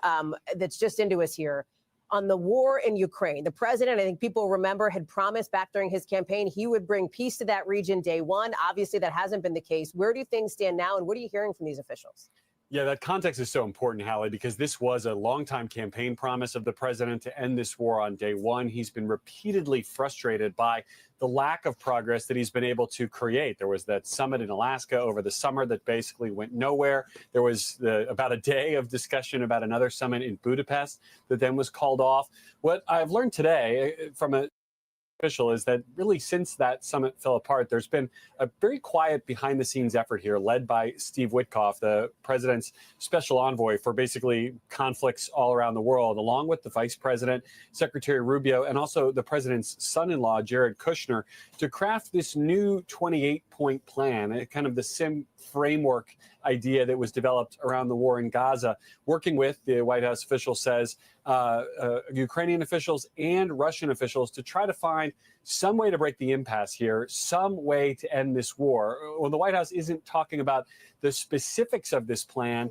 that's just into us here on the war in Ukraine. The president, I think people remember, had promised back during his campaign he would bring peace to that region day one. Obviously, that hasn't been the case. Where do things stand now, and what are you hearing from these officials? Yeah, that context is so important, Hallie, because this was a longtime campaign promise of the president to end this war on day one. He's been repeatedly frustrated by the lack of progress that he's been able to create. There was that summit in Alaska over the summer that basically went nowhere. There was about a day of discussion about another summit in Budapest that then was called off. What I've learned today from a official is that really since that summit fell apart, there's been a very quiet behind the scenes effort here led by Steve Witkoff, the president's special envoy for basically conflicts all around the world, along with the vice president, Secretary Rubio, and also the president's son-in-law, Jared Kushner, to craft this new 28-point plan, kind of the SIM framework idea that was developed around the war in Gaza, working with, the White House official says, Ukrainian officials and Russian officials to try to find some way to break the impasse here, some way to end this war. When the White House isn't talking about the specifics of this plan,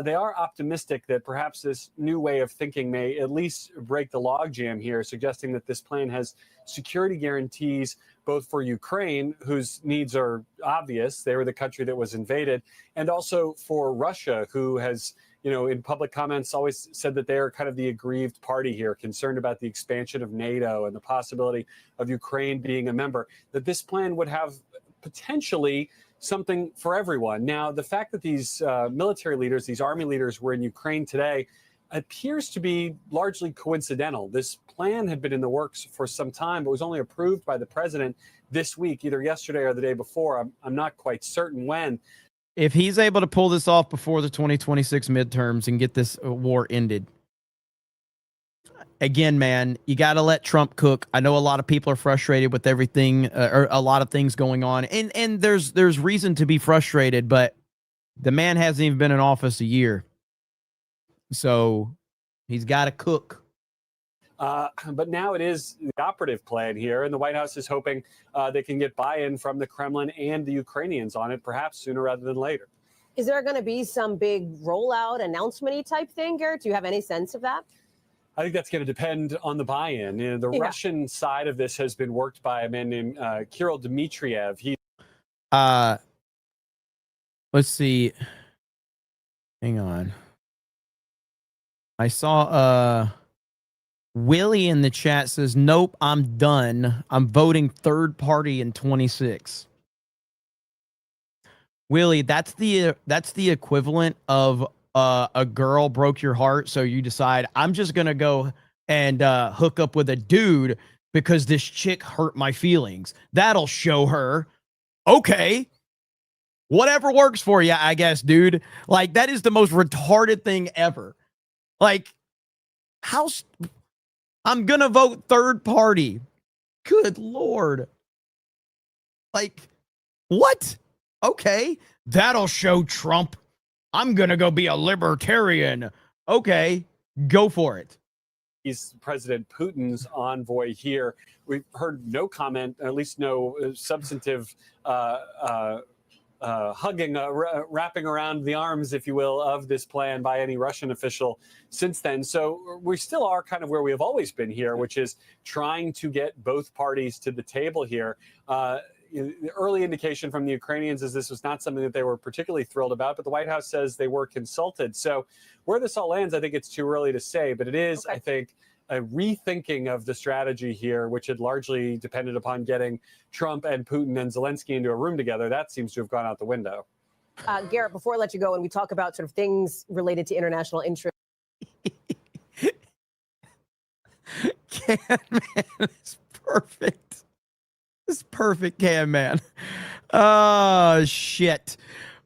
they are optimistic that perhaps this new way of thinking may at least break the logjam here, suggesting that this plan has security guarantees both for Ukraine, whose needs are obvious, they were the country that was invaded, and also for Russia, who has, in public comments always said that they are kind of the aggrieved party here, concerned about the expansion of NATO and the possibility of Ukraine being a member, that this plan would have potentially something for everyone. Now, the fact that these military leaders, these army leaders were in Ukraine today appears to be largely coincidental. This plan had been in the works for some time, but was only approved by the president this week, either yesterday or the day before. I'm not quite certain when. If he's able to pull this off before the 2026 midterms and get this war ended, again, man, you got to let Trump cook. I know a lot of people are frustrated with everything, or a lot of things going on, and there's reason to be frustrated, but the man hasn't even been in office a year. So he's got to cook. But now it is the operative plan here, and the White House is hoping they can get buy-in from the Kremlin and the Ukrainians on it, perhaps sooner rather than later. Is there going to be some big rollout announcement-y type thing, Garrett? Do you have any sense of that? I think that's going to depend on the buy-in. The Russian side of this has been worked by a man named Kirill Dmitriev. Let's see. Hang on. I saw Willie in the chat says, nope, I'm done. I'm voting third party in 26. Willie, that's the equivalent of a girl broke your heart, so you decide I'm just gonna go and hook up with a dude because this chick hurt my feelings. That'll show her. Okay, whatever works for you, I guess, dude. Like, that is the most retarded thing ever. Like, I'm gonna vote third party. Good Lord. Like, what? Okay, that'll show Trump. I'm gonna go be a libertarian. Okay, go for it. He's President Putin's envoy here. We've heard no comment, at least no substantive hugging, wrapping around the arms, if you will, of this plan by any Russian official since then. So we still are kind of where we have always been here, which is trying to get both parties to the table here. The early indication from the Ukrainians is this was not something that they were particularly thrilled about, but the White House says they were consulted. So where this all lands, I think it's too early to say, but it is, I think, a rethinking of the strategy here, which had largely depended upon getting Trump and Putin and Zelensky into a room together. That seems to have gone out the window. Garrett, before I let you go, and we talk about sort of things related to international interest. Can Man is perfect. It's perfect, Can Man. Oh, shit.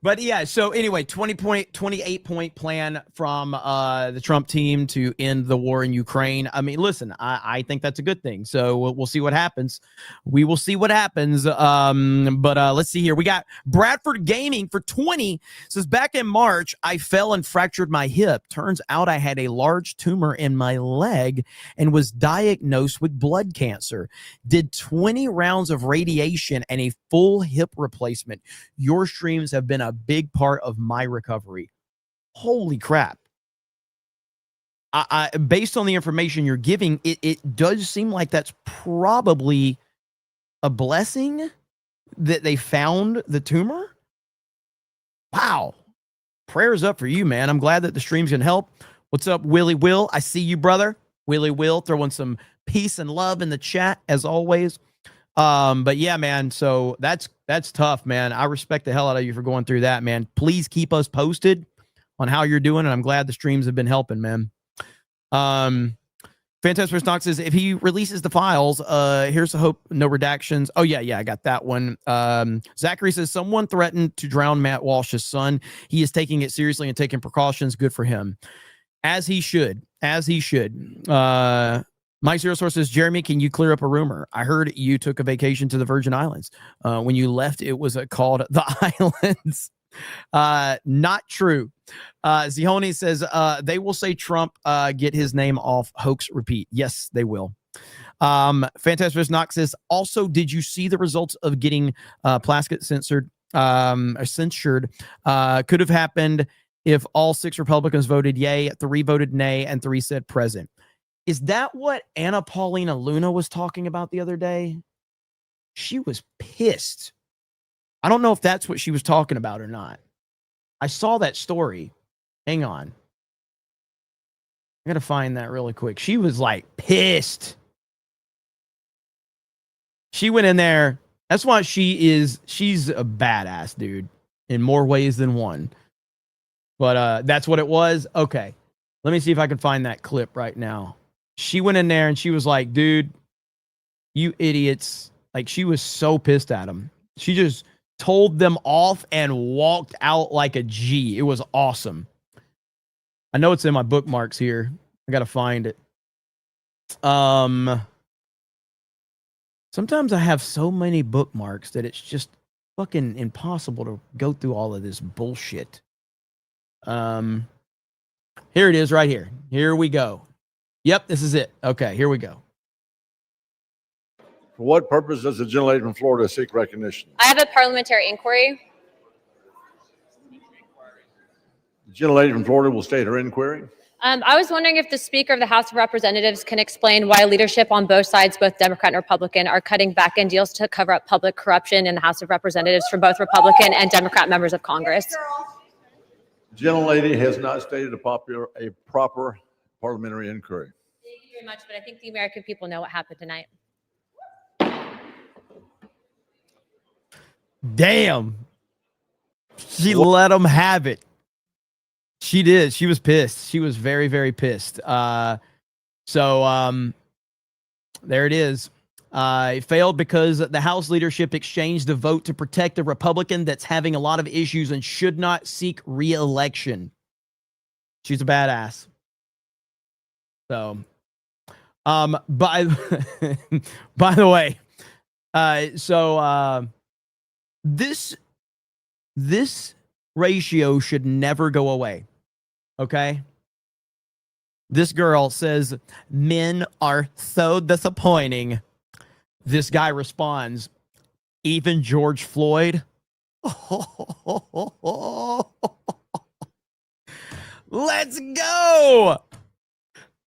But yeah, so anyway, 28-point plan from the Trump team to end the war in Ukraine. I mean, listen, I think that's a good thing. So we'll see what happens. We will see what happens. But let's see here. We got Bradford Gaming for 20. Says, back in March, I fell and fractured my hip. Turns out I had a large tumor in my leg and was diagnosed with blood cancer. Did 20 rounds of radiation and a full hip replacement. Your streams have been a big part of my recovery. Holy crap. I based on the information you're giving, it does seem like that's probably a blessing that they found the tumor. Wow. prayers up for you, man. I'm glad that the stream's gonna help. What's up, Willie Will? I see you, brother. Willie Will throwing some peace and love in the chat as always. But yeah, man. So that's tough, man. I respect the hell out of you for going through that, man. Please keep us posted on how you're doing, and I'm glad the streams have been helping, man. Fantastic Knox says if he releases the files, here's the hope, no redactions. Oh yeah, I got that one. Zachary says someone threatened to drown Matt Walsh's son. He is taking it seriously and taking precautions. Good for him, as he should. Mike Zero Source says, Jeremy, can you clear up a rumor? I heard you took a vacation to the Virgin Islands. When you left, it was called the Islands. Not true. Zihoni says they will say Trump get his name off hoax repeat. Yes, they will. Fantastic Knox says, also, did you see the results of getting Plaskett censored? Censured could have happened if all 6 Republicans voted yay, 3 voted nay, and 3 said present. Is that what Anna Paulina Luna was talking about the other day? She was pissed. I don't know if that's what she was talking about or not. I saw that story. Hang on. I got to find that really quick. She was like pissed. She went in there. That's why she's a badass, dude, in more ways than one. But that's what it was. Okay. Let me see if I can find that clip right now. She went in there and she was like, dude, you idiots. Like, she was so pissed at him. She just told them off and walked out like a G. It was awesome. I know it's in my bookmarks here. I got to find it. Sometimes I have so many bookmarks that it's just fucking impossible to go through all of this bullshit. Here it is right here. Here we go. Yep, this is it. Okay, here we go. For what purpose does the gentlelady from Florida seek recognition? I have a parliamentary inquiry. The gentlelady from Florida will state her inquiry. I was wondering if the Speaker of the House of Representatives can explain why leadership on both sides, both Democrat and Republican, are cutting back-end deals to cover up public corruption in the House of Representatives from both Republican and Democrat members of Congress. The gentlelady has not stated a proper parliamentary inquiry. Thank you very much, but I think the American people know what happened tonight. Damn. She let them have it. She did. She was pissed. She was very, very pissed. There it is. It failed because the House leadership exchanged a vote to protect a Republican that's having a lot of issues and should not seek re-election. She's a badass. So, by the way, this ratio should never go away. Okay? This girl says men are so disappointing. This guy responds, even George Floyd. Let's go.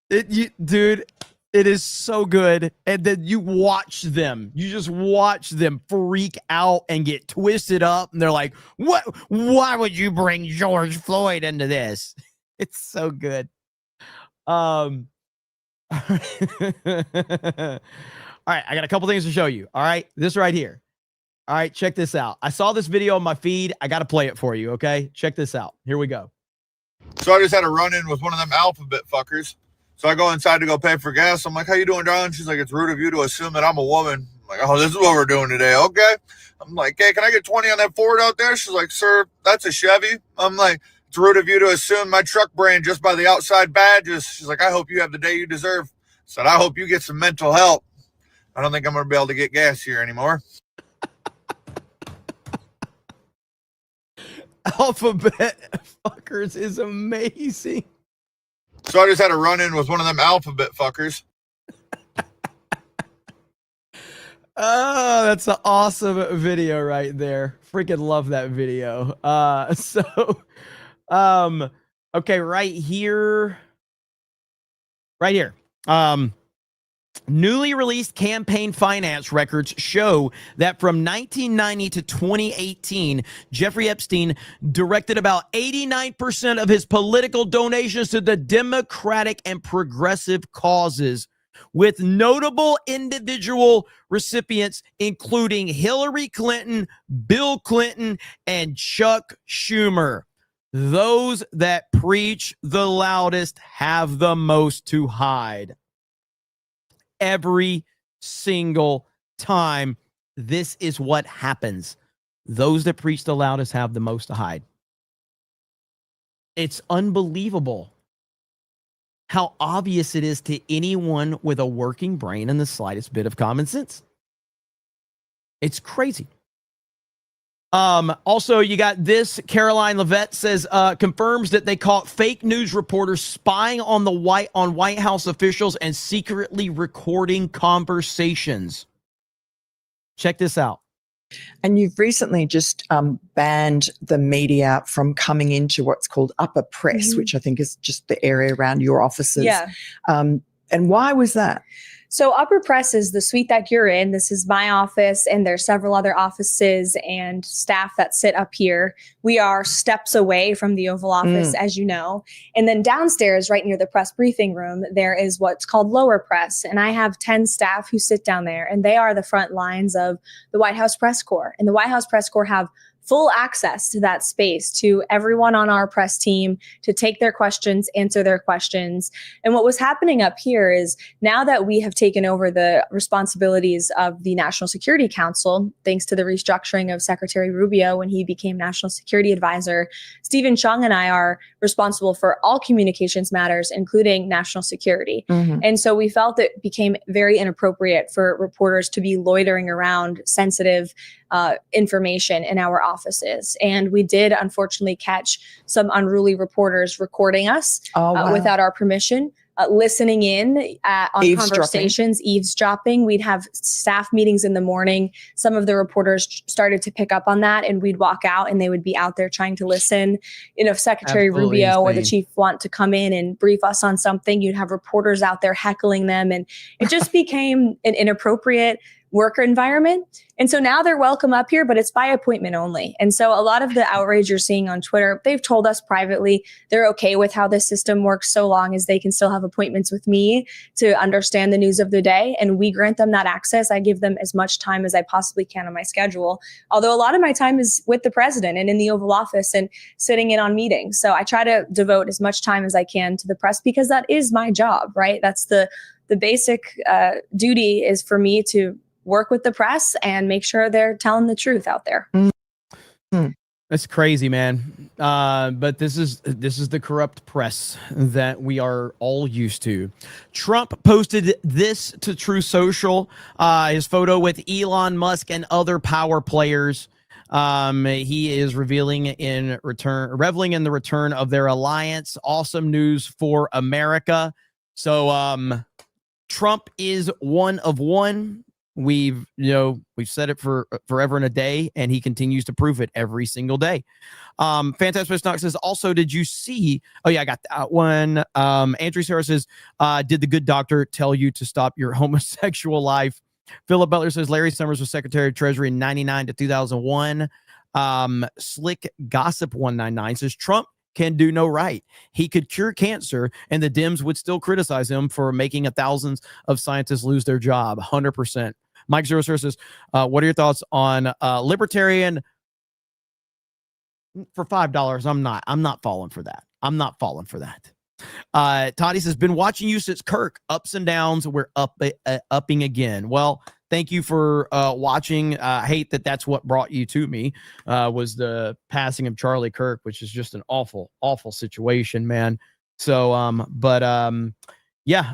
Dude, it is so good. And then you watch them. You just watch them freak out and get twisted up. And they're like, what? Why would you bring George Floyd into this? It's so good. All right, I got a couple things to show you. All right, this right here. All right, check this out. I saw this video on my feed. I got to play it for you, okay? Check this out. Here we go. So I just had a run-in with one of them alphabet fuckers. So I go inside to go pay for gas. I'm like, how you doing, darling? She's like, it's rude of you to assume that I'm a woman. I'm like, oh, this is what we're doing today. Okay. I'm like, hey, can I get 20 on that Ford out there? She's like, sir, that's a Chevy. I'm like, it's rude of you to assume my truck brand just by the outside badges. She's like, I hope you have the day you deserve. I said, I hope you get some mental help. I don't think I'm going to be able to get gas here anymore. Alphabet fuckers is amazing. So I just had a run-in with one of them alphabet fuckers. Oh, that's an awesome video right there. Freaking love that video. Okay, right here. Newly released campaign finance records show that from 1990 to 2018, Jeffrey Epstein directed about 89% of his political donations to the Democratic and progressive causes, with notable individual recipients including Hillary Clinton, Bill Clinton, and Chuck Schumer. Those that preach the loudest have the most to hide. Every single time, this is what happens. Those that preach the loudest have the most to hide. It's unbelievable how obvious it is to anyone with a working brain and the slightest bit of common sense. It's crazy. Also, you got this. Caroline Levitt says, confirms that they caught fake news reporters spying on White House officials and secretly recording conversations. Check this out. And you've recently just banned the media from coming into what's called upper press, which I think is just the area around your offices. Yeah. And why was that? So upper press is the suite that you're in. This is my office, and there's several other offices and staff that sit up here. We are steps away from the Oval Office, as you know. And then downstairs, right near the press briefing room, there is what's called lower press. And I have 10 staff who sit down there, and they are the front lines of the White House Press Corps. And the White House Press Corps have full access to that space, to everyone on our press team, to take their questions, answer their questions. And what was happening up here is, now that we have taken over the responsibilities of the National Security Council, thanks to the restructuring of Secretary Rubio when he became National Security Advisor, Stephen Chung and I are responsible for all communications matters, including national security. And so we felt it became very inappropriate for reporters to be loitering around sensitive information in our offices. And we did unfortunately catch some unruly reporters recording us without our permission, listening in on conversations, eavesdropping. We'd have staff meetings in the morning. Some of the reporters started to pick up on that, and we'd walk out and they would be out there trying to listen. You know, if Secretary Rubio or the chief want to come in and brief us on something, you'd have reporters out there heckling them. And it just became an inappropriate worker environment. And so now they're welcome up here, but it's by appointment only. And so a lot of the outrage you're seeing on Twitter, they've told us privately they're okay with how this system works so long as they can still have appointments with me to understand the news of the day. And we grant them that access. I give them as much time as I possibly can on my schedule. Although a lot of my time is with the president and in the Oval Office and sitting in on meetings. So I try to devote as much time as I can to the press because that is my job, right? That's the basic duty is for me to work with the press and make sure they're telling the truth out there. That's crazy, man. But this is the corrupt press that we are all used to. Trump posted this to True Social, his photo with Elon Musk and other power players. He is reveling in the return of their alliance. Awesome news for America. So Trump is one of one. We've said it for forever and a day, and he continues to prove it every single day. Fantastic Stock says, also, did you see? Oh yeah, I got that one. Andrew Sarah says, did the good doctor tell you to stop your homosexual life? Philip Butler says, Larry Summers was Secretary of Treasury in 99 to 2001. Slick Gossip 199 says, Trump can do no right. He could cure cancer, and the Dems would still criticize him for making thousands of scientists lose their job. 100%. Mike Zero says, what are your thoughts on libertarian for $5? I'm not falling for that. I'm not falling for that. Toddy says, been watching you since Kirk. Ups and downs. We're upping again. Well, thank you for watching. I hate that that's what brought you to me, was the passing of Charlie Kirk, which is just an awful, awful situation, man. So, yeah,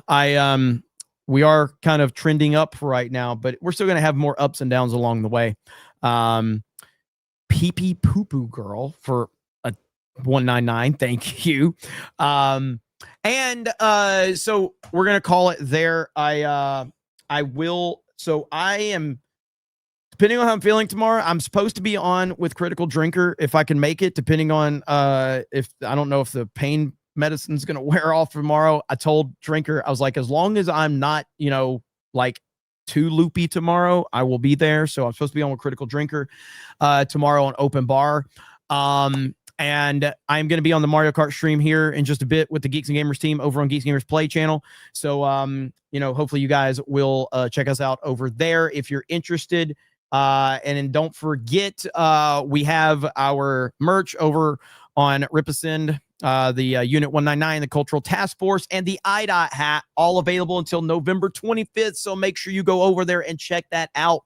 we are kind of trending up right now, but we're still going to have more ups and downs along the way. Pee-pee poo-poo girl for a 199. Thank you. So we're going to call it there. I am, depending on how I'm feeling tomorrow, I'm supposed to be on with Critical Drinker if I can make it, depending on if I don't know if the pain medicine's going to wear off tomorrow. I told Drinker, I was like, as long as I'm not, like too loopy tomorrow, I will be there. So I'm supposed to be on with Critical Drinker tomorrow on Open Bar. And I'm going to be on the Mario Kart stream here in just a bit with the Geeks and Gamers team over on Geeks and Gamers Play channel. So, hopefully you guys will check us out over there if you're interested. And then don't forget, we have our merch over on Ripasend, the Unit 199, the Cultural Task Force, and the IDOT hat, all available until November 25th. So make sure you go over there and check that out.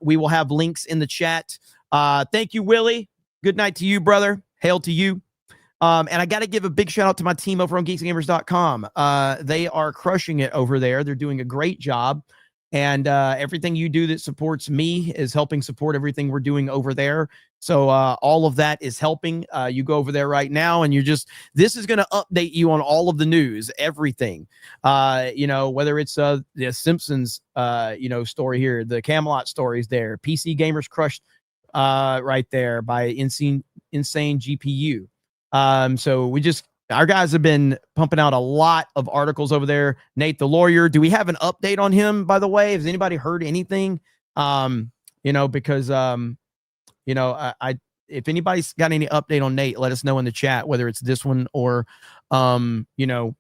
We will have links in the chat. Thank you, Willie. Good night to you, brother. Hail to you. And I got to give a big shout out to my team over on geeksandgamers.com. They are crushing it over there. They're doing a great job. And everything you do that supports me is helping support everything we're doing over there. So all of that is helping. You go over there right now and this is going to update you on all of the news, everything. Whether it's the Simpsons, story here, the Camelot stories there, PC Gamers Crushed right there by Insane GPU. So our guys have been pumping out a lot of articles over there. Nate the Lawyer, do we have an update on him, by the way? Has anybody heard anything? Because if anybody's got any update on Nate, let us know in the chat, whether it's this one or the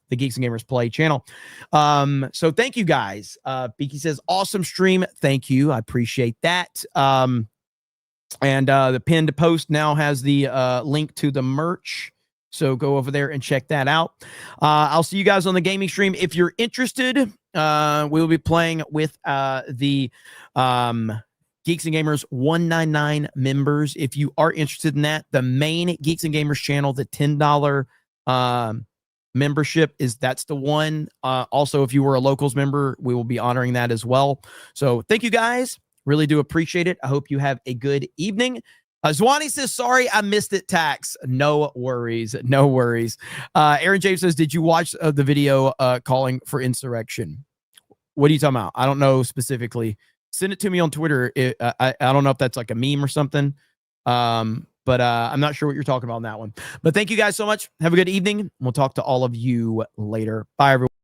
Geeks and Gamers Play channel. So thank you guys. Beaky says, awesome stream. Thank you. I appreciate that. And the pinned post now has the link to the merch. So go over there and check that out. I'll see you guys on the gaming stream. If you're interested, we will be playing with the Geeks and Gamers 199 members. If you are interested in that, the main Geeks and Gamers channel, the $10 membership that's the one. Also, if you were a locals member, we will be honoring that as well. So thank you guys. Really do appreciate it. I hope you have a good evening. Zwani says, sorry, I missed it, Tax. No worries. No worries. Aaron James says, did you watch the video calling for insurrection? What are you talking about? I don't know specifically. Send it to me on Twitter. I don't know if that's like a meme or something. But I'm not sure what you're talking about on that one. But thank you guys so much. Have a good evening. We'll talk to all of you later. Bye, everyone.